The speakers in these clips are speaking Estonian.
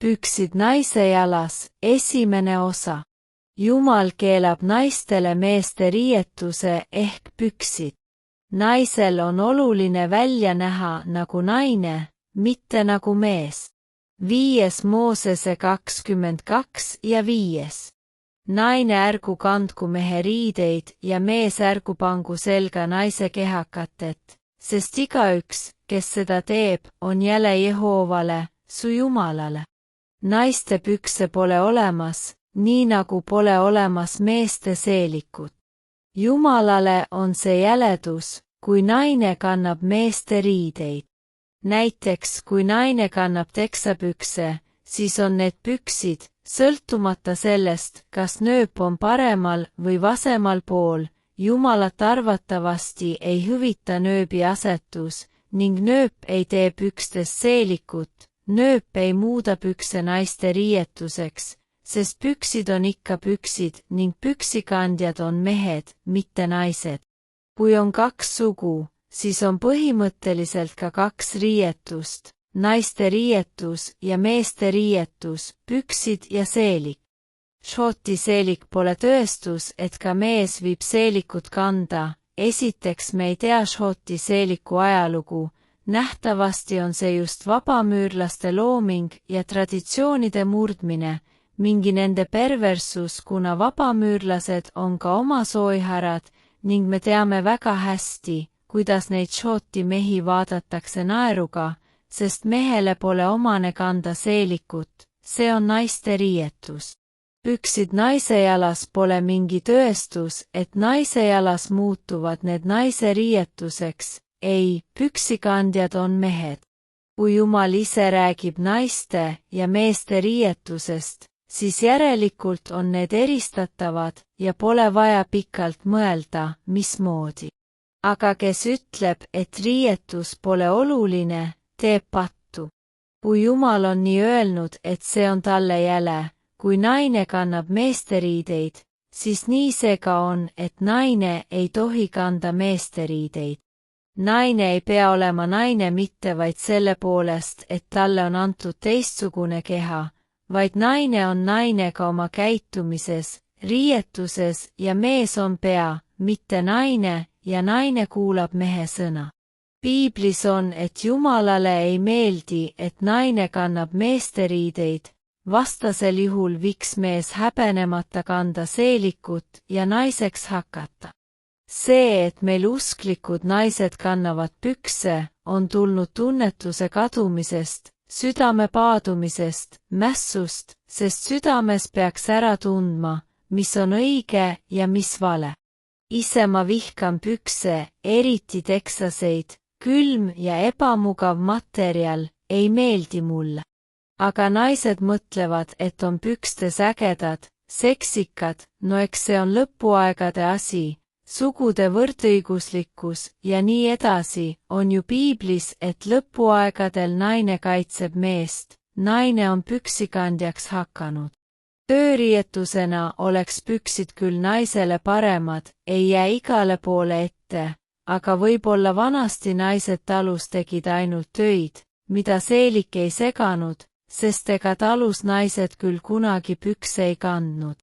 Püksid naise jalas, esimene osa. Jumal keelab naistele meeste riietuse ehk püksid. Naisel on oluline välja näha nagu naine, mitte nagu mees. 5. Moosese 22 ja 5. Naine ärgu kandku mehe riideid ja mees ärgu pangu selga naise kehakatet, sest igaüks, kes seda teeb, on jäle Jehoovale, su Jumalale. Naiste pükse pole olemas, nii nagu pole olemas meeste seelikut. Jumalale on see jäledus, kui naine kannab meeste riideid. Näiteks kui naine kannab teksapükse, siis on need püksid, sõltumata sellest, kas nööp on paremal või vasemal pool, Jumalat arvatavasti ei hüvita nööbi asetus ning nööp ei tee pükstes seelikut, nööp ei muuda pükse naiste riietuseks, sest püksid on ikka püksid ning püksikandjad on mehed, mitte naised. Kui on 2 sugu, siis on põhimõtteliselt ka 2 riietust, naiste riietus ja meeste riietus, püksid ja seelik. Šoti seelik pole tõestus, et ka mees viib seelikut kanda. Esiteks me ei tea Šoti seeliku ajalugu, nähtavasti on see just vabamüürlaste looming ja traditsioonide murdmine, mingi nende perversus, kuna vabamüürlased on ka oma sooiharad ning me teame väga hästi, kuidas neid Šoti mehi vaadatakse naeruga, sest mehele pole omane kanda seelikut, see on naiste riietus. Püksid naise jalas pole mingi tõestus, et naise jalas muutuvad need naise riietuseks, ei, püksikandjad on mehed. Kui Jumal ise räägib naiste ja meeste riietusest, siis järelikult on need eristatavad ja pole vaja pikalt mõelda, mismoodi. Aga kes ütleb, et riietus pole oluline, teeb pattu. Kui Jumal on nii öelnud, et see on talle jäle, kui naine kannab meesteriideid, siis nii see ka on, et naine ei tohi kanda meesteriideid. Naine ei pea olema naine mitte vaid selle poolest, et talle on antud teistsugune keha, vaid naine on naine ka oma käitumises, riietuses ja mees on pea, mitte naine, ja naine kuulab mehe sõna. Piiblis on, et Jumalale ei meeldi, et naine kannab meesteriideid, vastasel juhul viks mees häbenemata kanda seelikut ja naiseks hakata. See, et meil usklikud naised kannavad pükse, on tulnud tunnetuse kadumisest, südame paadumisest, mässust, sest südames peaks ära tundma, mis on õige ja mis vale. Ise ma vihkan pükse, eriti teksaseid, külm ja ebamugav materjal, ei meeldi mulle. Aga naised mõtlevad, et on pükstes ägedad, seksikad, no eks see on lõpuaegade asi, sugude võrdõiguslikkus ja nii edasi, on ju piiblis, et lõpuaegadel naine kaitseb meest, naine on püksikandjaks hakanud. Tööriietusena oleks püksid küll naisele paremad, ei jää igale poole ette, aga võib-olla vanasti naised talus tegid ainult töid, mida seelik ei seganud, sest ega talus naised küll kunagi pükse ei kandnud.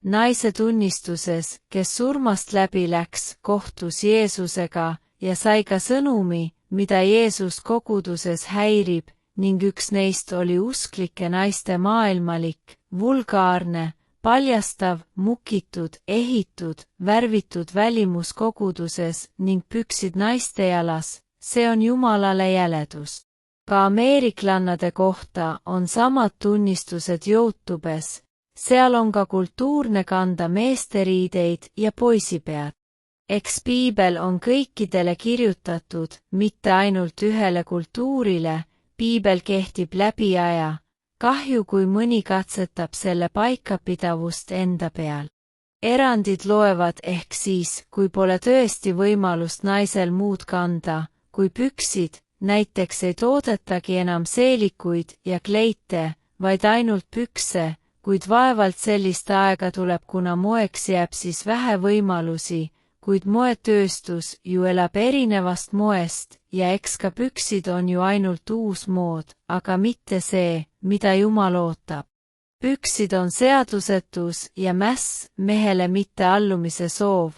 Naise tunnistuses, kes surmast läbi läks, kohtus Jeesusega ja sai ka sõnumi, mida Jeesus koguduses häirib, ning üks neist oli usklike naiste maailmalik, vulgaarne, paljastav, mukitud, ehitud, värvitud välimus koguduses ning püksid naiste jalas, see on Jumalale jäledus. Ka ameeriklannade kohta on samad tunnistused YouTubes, seal on ka kultuurne kanda meesteriideid ja poisipead. Eks piibel on kõikidele kirjutatud, mitte ainult ühele kultuurile, piibel kehtib läbi aja, kahju kui mõni katsetab selle paikapidavust enda peal. Erandid loevad ehk siis, kui pole tõesti võimalust naisel muud kanda, kui püksid, näiteks ei toodetagi enam seelikuid ja kleite, vaid ainult pükse, kuid vaevalt sellist aega tuleb, kuna moeks jääb siis vähe võimalusi, kuid moetööstus ju elab erinevast moest ja eks ka püksid on ju ainult uus mood, aga mitte see, mida Jumal ootab. Püksid on seadusetus ja mäss, mehele mitte allumise soov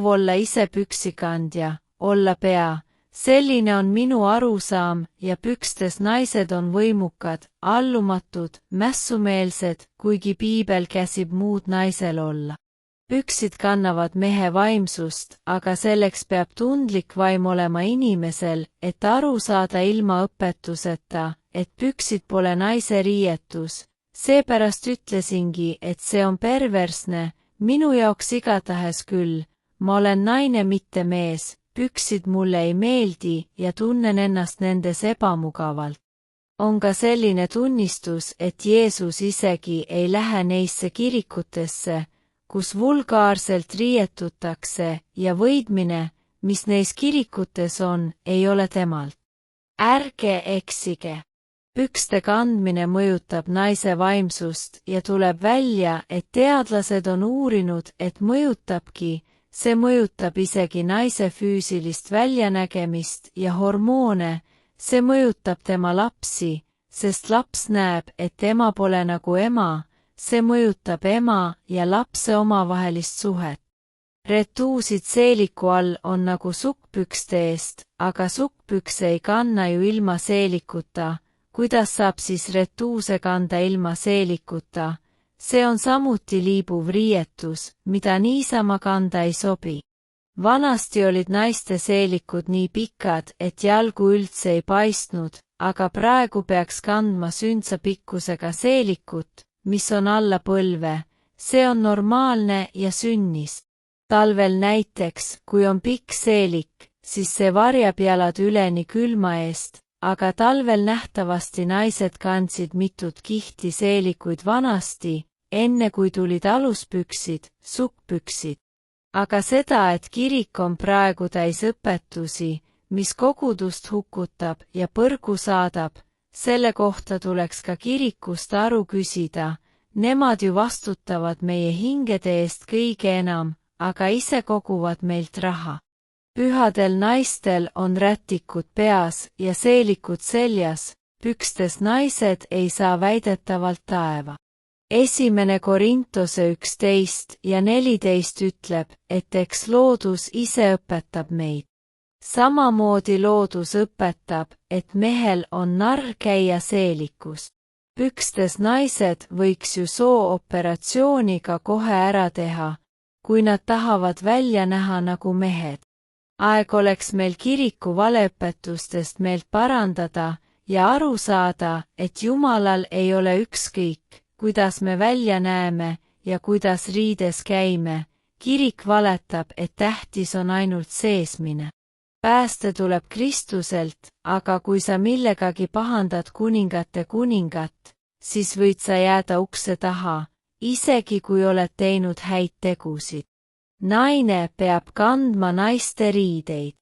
olla ise püksikandja, olla pea. Selline on minu arusaam ja pükstes naised on võimukad, allumatud, mässumeelsed, kuigi piibel käsib muud naisel olla. Püksid kannavad mehe vaimsust, aga selleks peab tundlik vaim olema inimesel, et aru saada ilma õpetuseta, et püksid pole naise riietus. Seepärast ütlesingi, et see on perversne, minu jaoks igatahes küll, ma olen naine mitte mees. Püksid mulle ei meeldi ja tunnen ennast nendes ebamugavalt. On ka selline tunnistus, et Jeesus isegi ei lähe neisse kirikutesse, kus vulgaarselt riietutakse ja võidmine, mis neis kirikutes on, ei ole temalt. Ärge eksige. Pükste kandmine mõjutab naise vaimsust ja tuleb välja, et teadlased on uurinud, et mõjutabki. See mõjutab isegi naise füüsilist väljanägemist ja hormoone, see mõjutab tema lapsi, sest laps näeb, et ema pole nagu ema, see mõjutab ema ja lapse omavahelist suhet. Retuusid seeliku all on nagu sukkpükste eest, aga sukkpükse ei kanna ju ilma seelikuta, kuidas saab siis retuuse kanda ilma seelikuta? See on samuti liibuv riietus, mida niisama kanda ei sobi. Vanasti olid naiste seelikud nii pikad, et jalgu üldse ei paistnud, aga praegu peaks kandma sündsa pikkusega seelikut, mis on alla põlve. See on normaalne ja sünnis. Talvel näiteks, kui on pikk seelik, siis see varjab jalad üleni külma eest, aga talvel nähtavasti naised kandsid mitut kihti seelikuid vanasti, enne kui tulid aluspüksid, sukkpüksid. Aga seda, et kirik on praegu täis õpetusi, mis kogudust hukutab ja põrgu saadab, selle kohta tuleks ka kirikust aru küsida, nemad ju vastutavad meie hingede eest kõige enam, aga ise koguvad meilt raha. Pühadel naistel on rätikud peas ja seelikud seljas, pükstes naised ei saa väidetavalt taeva. 1. Korintuse 11 ja 14 ütleb, et eks loodus ise õpetab meid. Samamoodi loodus õpetab, et mehel on narr käia seelikus. Pükstes naised võiks ju soo-operatsiooniga kohe ära teha, kui nad tahavad välja näha nagu mehed. Aeg oleks meil kiriku valeõpetustest meelt parandada ja aru saada, et Jumalal ei ole ükskõik, kuidas me välja näeme ja kuidas riides käime. Kirik valetab, et tähtis on ainult seesmine. Pääste tuleb Kristuselt, aga kui sa millegagi pahandad kuningate kuningat, siis võid sa jääda ukse taha, isegi kui oled teinud häid tegusid. Naine peab kandma naiste riideid.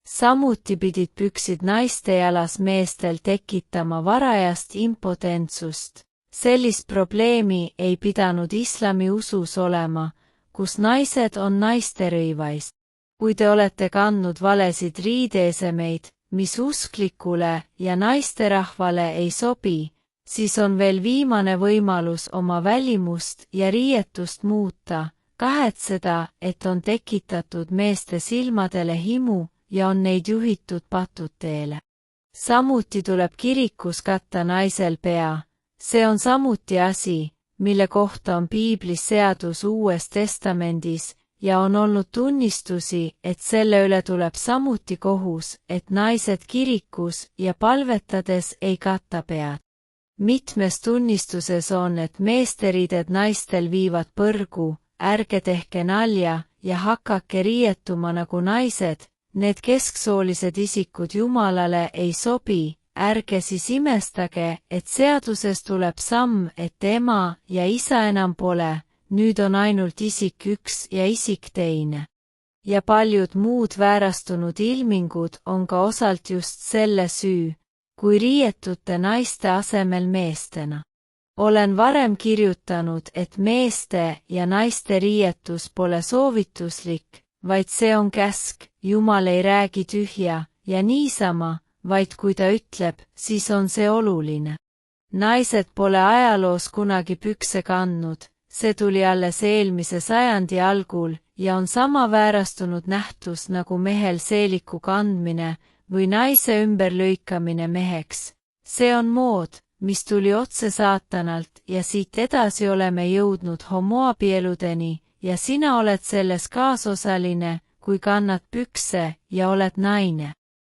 Samuti pidid püksid naiste jalas meestel tekitama varajast impotentsust. Sellist probleemi ei pidanud islami usus olema, kus naised on naiste rõivais. Kui te olete kandnud valesid riideesemeid, mis usklikule ja naisterahvale ei sobi, siis on veel viimane võimalus oma välimust ja riietust muuta, kahetseda, et on tekitatud meeste silmadele himu ja on neid juhitud patuteele. Samuti tuleb kirikus katta naisel pea. See on samuti asi, mille kohta on piiblis seadus Uues Testamendis ja on olnud tunnistusi, et selle üle tuleb samuti kohus, et naised kirikus ja palvetades ei kata pead. Mitmes tunnistuses on, et meesteriided naistel viivad põrgu, ärge tehke nalja ja hakake riietuma nagu naised, need kesksoolised isikud Jumalale ei sobi. Ärge siis imestage, et seadusest tuleb samm, et ema ja isa enam pole, nüüd on ainult isik üks ja isik teine. Ja paljud muud väärastunud ilmingud on ka osalt just selle süü, kui riietute naiste asemel meestena. Olen varem kirjutanud, et meeste ja naiste riietus pole soovituslik, vaid see on käsk, Jumal ei räägi tühja ja niisama, vaid kui ta ütleb, siis on see oluline. Naised pole ajaloos kunagi pükse kandnud, see tuli alles eelmise sajandi algul ja on sama väärastunud nähtus nagu mehel seeliku kandmine või naise ümberlõikamine meheks. See on mood, mis tuli otse saatanalt ja siit edasi oleme jõudnud homoabieludeni ja sina oled selles kaasosaline, kui kannad pükse ja oled naine.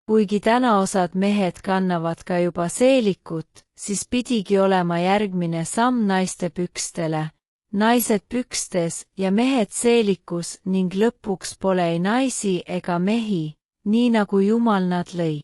Kuigi täna osad mehed kannavad ka juba seelikut, siis pidigi olema järgmine samm naiste pükstele. Naised pükstes ja mehed seelikus ning lõpuks pole ei naisi ega mehi, nii nagu Jumal nad lõi.